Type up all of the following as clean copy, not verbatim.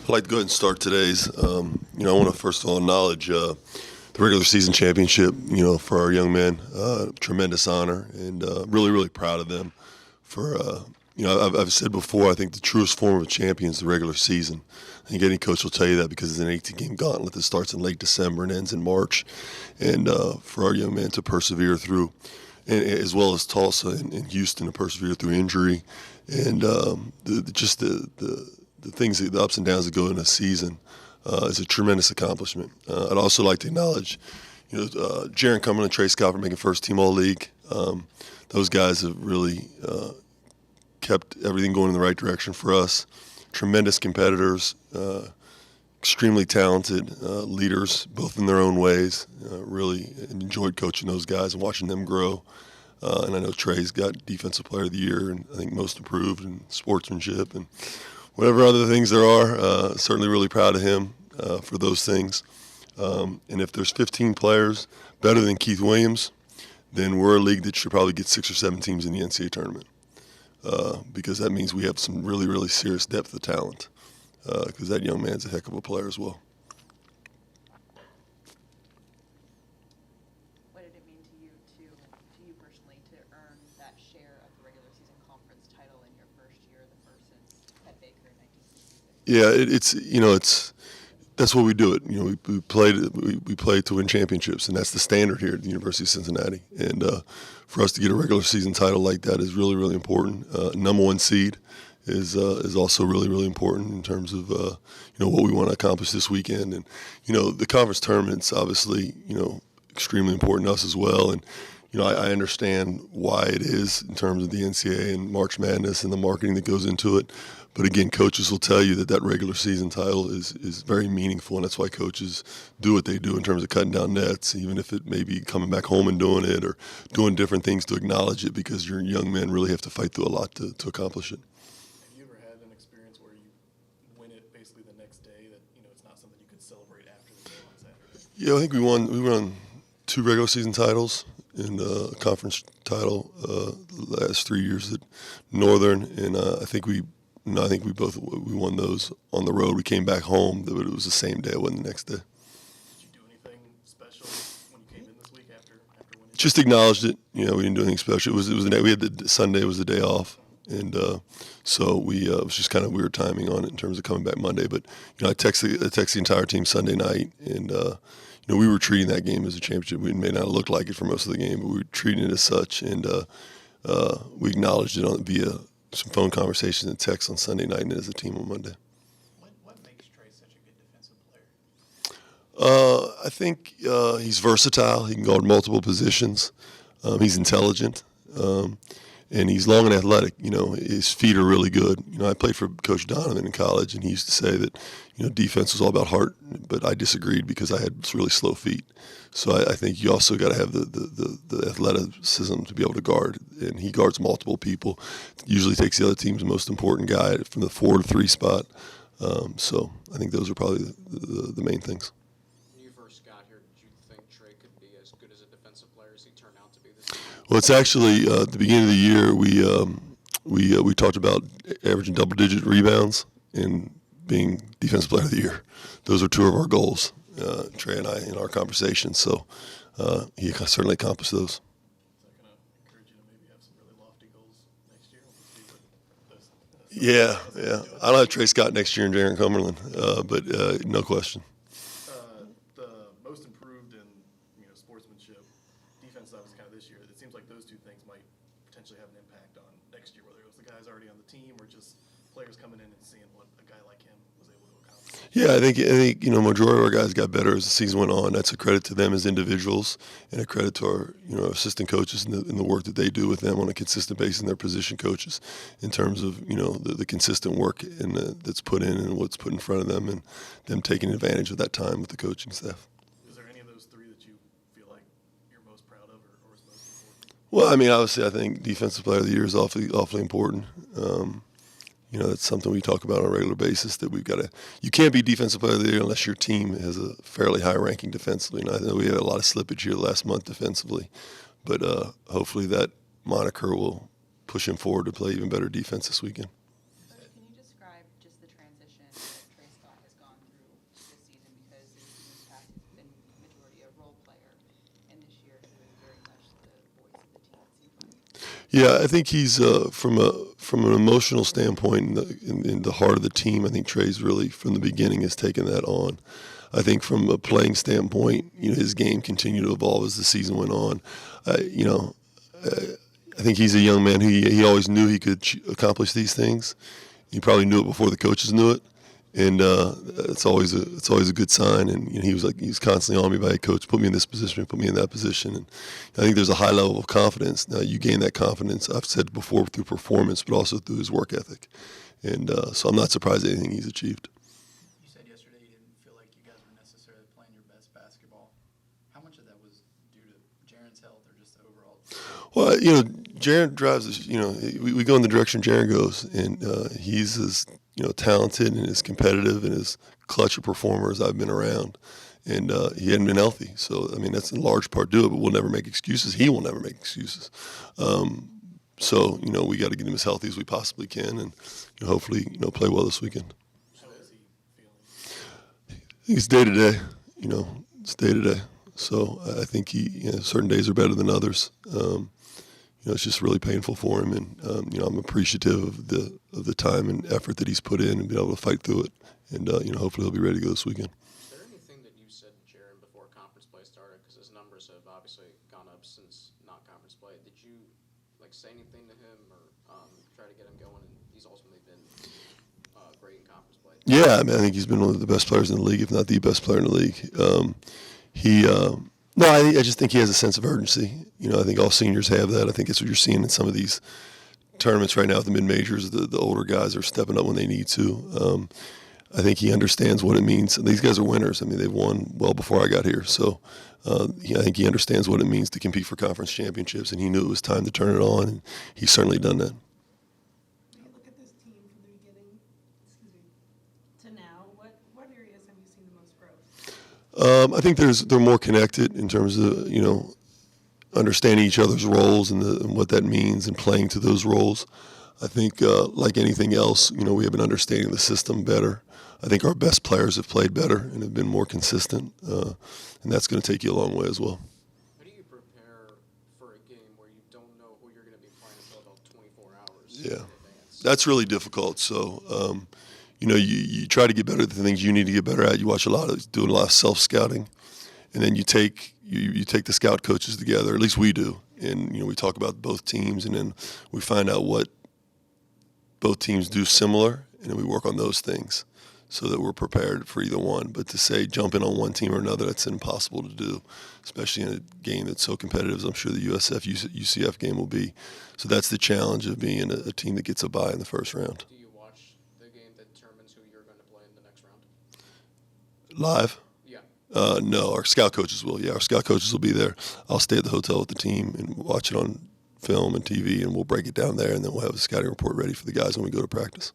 I'd like to go ahead and start today's. I want to first of all acknowledge the regular season championship. For our young men, tremendous honor, and really, really proud of them. For I've said before, I think the truest form of a champion is the regular season. I think any coach will tell you that because it's an 18-game gauntlet that starts in late December and ends in March. And for our young men to persevere through, and as well as Tulsa and Houston to persevere through injury, and the things, the ups and downs that go in a season is a tremendous accomplishment. I'd also like to acknowledge, Jaron Cumberland and Trey Scott for making first team All-League. Those guys have really kept everything going in the right direction for us. Tremendous competitors, extremely talented leaders, both in their own ways. Really enjoyed coaching those guys and watching them grow. And I know Trey's got Defensive Player of the Year and I think Most Improved and sportsmanship and whatever other things there are. Certainly really proud of him for those things. And if there's 15 players better than Keith Williams, then we're a league that should probably get 6 or 7 teams in the NCAA tournament. Because that means we have some really, really serious depth of talent. Because that young man's a heck of a player as well. What did it mean to you personally, to earn that share of the regular season conference title in your first year, the first since Ted Baker in 1966? Yeah, that's what we do it. We play to win championships, and that's the standard here at the University of Cincinnati. And for us to get a regular season title like that is really, really important. Number one seed is also really, really important in terms of what we want to accomplish this weekend. And the conference tournament's obviously extremely important to us as well. And I understand why it is in terms of the NCAA and March Madness and the marketing that goes into it. But again, coaches will tell you that regular season title is very meaningful, and that's why coaches do what they do in terms of cutting down nets, even if it may be coming back home and doing it or doing different things to acknowledge it, because your young men really have to fight through a lot to accomplish it. Have you ever had an experience where you win it basically the next day, that it's not something you could celebrate after the game on Saturday? Yeah, I think we won 2 regular season titles and a conference title the last 3 years at Northern, and I think we won those on the road. We came back home, but it was the same day. It wasn't the next day. Did you do anything special when you came in this week after winning? Just acknowledged it. We didn't do anything special. It was the day we had the Sunday was the day off, and so we it was just kind of weird timing on it in terms of coming back Monday. But I texted the entire team Sunday night, and we were treating that game as a championship. We may not look like it for most of the game, but we were treating it as such, and we acknowledged it via some phone conversations and texts on Sunday night and as a team on Monday. What makes Trey such a good defensive player? I think he's versatile. He can guard multiple positions. He's intelligent, and he's long and athletic. His feet are really good. I played for Coach Donovan in college, and he used to say that defense was all about heart, but I disagreed because I had really slow feet. So I think you also got to have the athleticism to be able to guard, and he guards multiple people. Usually takes the other team's most important guy from the 4 to 3 spot. So I think those are probably the main things. When you first got here, did you think Trey could be as good as a defensive player as he turned out to be this year? Well, it's actually at the beginning of the year we talked about averaging double-digit rebounds and being Defensive Player of the Year. Those are 2 of our goals, Trey and I, in our conversations. So he certainly accomplished those. Is that going to encourage you to maybe have some really lofty goals next year? Yeah. I'll have Trey Scott next year and Jaron Cumberland, but no question. The most improved in sportsmanship, defense obviously kind of this year. It seems like those 2 things might potentially have an impact on next year, whether it was the guys already on the team or just players coming in and seeing what a guy like him was able to accomplish. Yeah, I think majority of our guys got better as the season went on. That's a credit to them as individuals and a credit to our assistant coaches and the work that they do with them on a consistent basis, and their position coaches in terms of the consistent work that's put in and what's put in front of them, and them taking advantage of that time with the coaching staff. Is there any of those 3 that you feel like you're most proud of or is most important? Well, obviously, I think Defensive Player of the Year is awfully important. That's something we talk about on a regular basis, that we've got to – you can't be Defensive Player of the Year unless your team has a fairly high ranking defensively. And I know we had a lot of slippage here last month defensively, but hopefully that moniker will push him forward to play even better defense this weekend. Can you describe just the transition that Trey Scott Yeah, I think he's from an emotional standpoint in the heart of the team. I think Trey's really from the beginning has taken that on. I think from a playing standpoint, his game continued to evolve as the season went on. I think he's a young man who he always knew he could accomplish these things. He probably knew it before the coaches knew it, and it's always a good sign. And he was constantly on me by, hey, coach, put me in this position, put me in that position. And I think there's a high level of confidence. Now you gain that confidence, I've said before, through performance, but also through his work ethic. And so I'm not surprised at anything he's achieved. You said yesterday you didn't feel like you guys were necessarily playing your best basketball. How much of that was due to Jaren's health or just the overall? Well, Jaren drives us. We go in the direction Jaren goes, and he's as talented and as competitive and as clutch a performer as I've been around. And he hadn't been healthy, so I mean that's in large part due it. But we'll never make excuses. He will never make excuses. So we got to get him as healthy as we possibly can, and hopefully play well this weekend. How is he feeling? I think it's day to day. It's day to day. So I think certain days are better than others. It's just really painful for him, and I'm appreciative of the time and effort that he's put in and be able to fight through it. And hopefully he'll be ready to go this weekend. Is there anything that you said to Jaren before conference play started? Because his numbers have obviously gone up since non-conference play. Did you say anything to him or try to get him going? And he's ultimately been great in conference play. Yeah, I think he's been one of the best players in the league, if not the best player in the league. I just think he has a sense of urgency. I think all seniors have that. I think that's what you're seeing in some of these tournaments right now at the mid-majors. The older guys are stepping up when they need to. I think he understands what it means. These guys are winners. I mean, they've won well before I got here. So I think he understands what it means to compete for conference championships, and he knew it was time to turn it on, and he's certainly done that. When you look at this team from the beginning, to now, what areas have you seen the most growth? I think they're more connected in terms of understanding each other's roles and what that means and playing to those roles. I think like anything else, we have been understanding the system better. I think our best players have played better and have been more consistent, and that's going to take you a long way as well. How do you prepare for a game where you don't know who you're going to be playing until about 24 hours in advance? That's really difficult. So, you try to get better at the things you need to get better at. You watch doing a lot of self-scouting, and then you take the scout coaches together. At least we do, and we talk about both teams, and then we find out what both teams do similar, and then we work on those things so that we're prepared for either one. But to say jump in on one team or another, that's impossible to do, especially in a game that's so competitive as I'm sure the UCF game will be. So that's the challenge of being a team that gets a bye in the first round. Do you watch the game that determines who you're going to play in the next round? Live? Yeah. No, our scout coaches will. Yeah, our scout coaches will be there. I'll stay at the hotel with the team and watch it on film and TV, and we'll break it down there, and then we'll have a scouting report ready for the guys when we go to practice.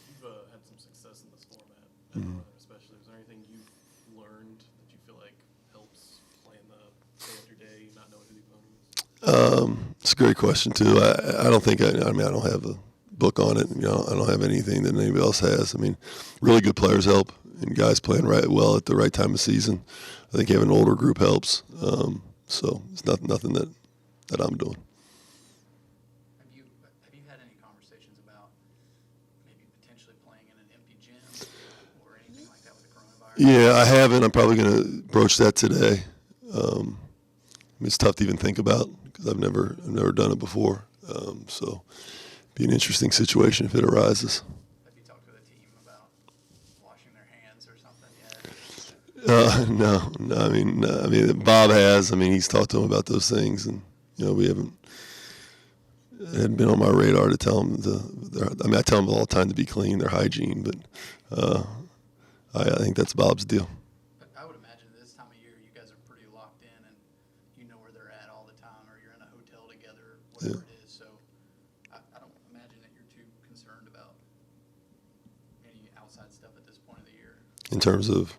You've had some success in this format, especially. Is there anything you've learned that you feel like helps playing the day after day, not knowing who the opponent is? It's a great question too. I don't think I don't have a book on it. I don't have anything that anybody else has. I mean, really good players help, and guys playing well at the right time of season. I think having an older group helps. So it's nothing that I'm doing. Have you had any conversations about maybe potentially playing in an empty gym or anything like that with the coronavirus? Yeah, I haven't. I'm probably going to broach that today. It's tough to even think about because I've never done it before. So be an interesting situation if it arises. Have you talked to the team about washing their hands or something yet? No. I mean, Bob has. I mean, he's talked to him about those things, and we haven't. It hadn't been on my radar to tell them I tell them all the time to be clean, their hygiene, but I think that's Bob's deal. But I would imagine this time of year you guys are pretty locked in and you know where they're at all the time, or you're in a hotel together, whatever it is. So I don't imagine that you're too concerned about any outside stuff at this point of the year. In terms of?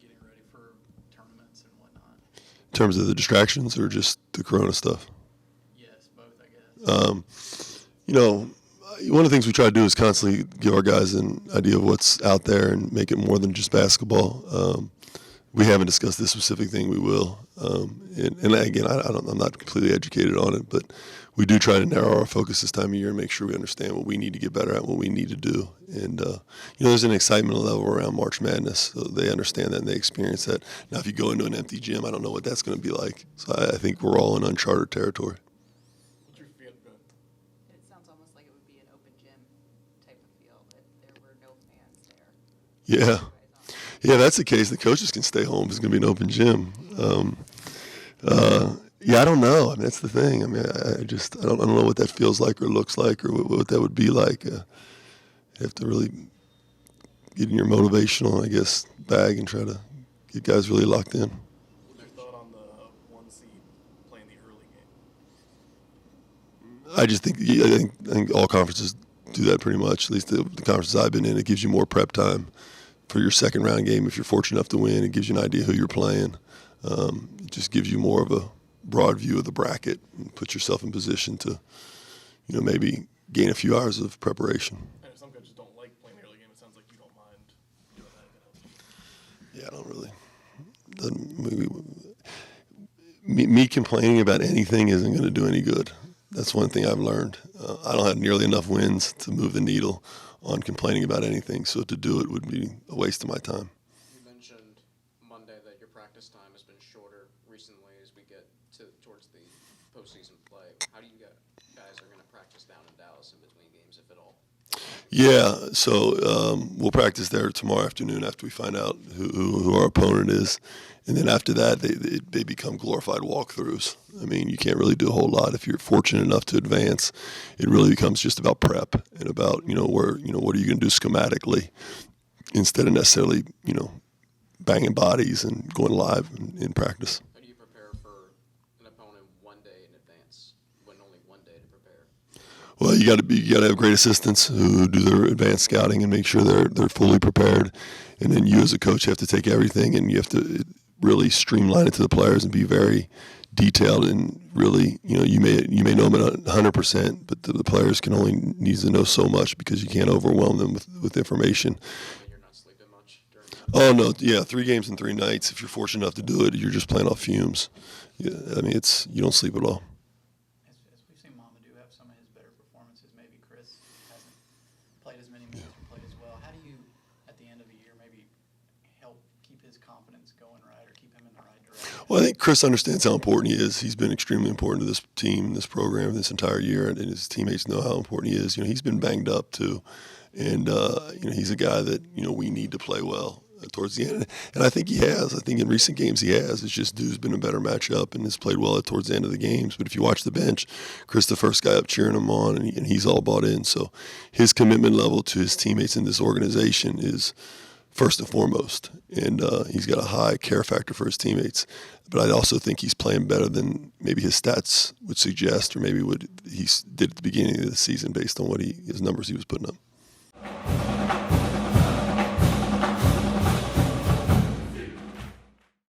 Getting ready for tournaments and whatnot. In terms of the distractions or just the corona stuff? Yes, both, I guess. One of the things we try to do is constantly give our guys an idea of what's out there and make it more than just basketball. We haven't discussed this specific thing. We will. And again, I'm not completely educated on it, but we do try to narrow our focus this time of year and make sure we understand what we need to get better at, what we need to do. And, there's an excitement level around March Madness. So they understand that and they experience that. Now, if you go into an empty gym, I don't know what that's going to be like. So I think we're all in uncharted territory. What's your feel? Good. It sounds almost like it would be an open gym type of feel, that there were no fans there. Yeah. You guys on. Yeah, that's the case. The coaches can stay home. It's going to be an open gym. Yeah, I don't know. I mean, that's the thing. I mean, I don't know what that feels like or looks like or what that would be like. You have to really get in your motivational, I guess, bag and try to get guys really locked in. What's your thought on the 1 seed playing the early game? I think all conferences do that pretty much. At least the conferences I've been in, it gives you more prep time for your second round game. If you're fortunate enough to win, it gives you an idea who you're playing. It just gives you more of a broad view of the bracket and puts yourself in position to, maybe gain a few hours of preparation. And if some coaches don't like playing the early game, it sounds like you don't mind doing that if it helps you. Yeah, I don't really. Me complaining about anything isn't going to do any good. That's one thing I've learned. I don't have nearly enough wins to move the needle on complaining about anything, so to do it would be a waste of my time. You mentioned Monday that your practice time has been shorter recently as we get towards the postseason play. How do you guys are going to practice down in Dallas in between games, if at all? Yeah, so we'll practice there tomorrow afternoon after we find out who our opponent is. And then after that, they become glorified walkthroughs. I mean, you can't really do a whole lot if you're fortunate enough to advance. It really becomes just about prep and about, what are you going to do schematically instead of necessarily, banging bodies and going live in practice. How do you prepare for an opponent 1 day in advance when only 1 day to prepare? Well, you got to have great assistants who do their advanced scouting and make sure they're fully prepared. And then you as a coach have to take everything and you have to really streamline it to the players and be very detailed and really, you may know them at 100%, but the players can only need to know so much because you can't overwhelm them with information. That you're not sleeping much during Oh no, yeah, 3 games in 3 nights. If you're fortunate enough to do it, you're just playing off fumes. Yeah, I mean, you don't sleep at all. As we've seen Mamadou have some of his better performances, maybe Chris hasn't played as many minutes or played as well. How do you, at the end of the year, maybe help keep his confidence going right or keep him in the right direction? Well, I think Chris understands how important he is. He's been extremely important to this team, this program, this entire year, and his teammates know how important he is. He's been banged up too, and he's a guy that we need to play well towards the end. And I think he has. I think in recent games he has. It's just Dude's been a better matchup and has played well towards the end of the games. But if you watch the bench, Chris the first guy up cheering him on, and he's all bought in. So his commitment level to his teammates in this organization is first and foremost. And he's got a high care factor for his teammates. But I also think he's playing better than maybe his stats would suggest or maybe what he did at the beginning of the season based on his numbers he was putting up.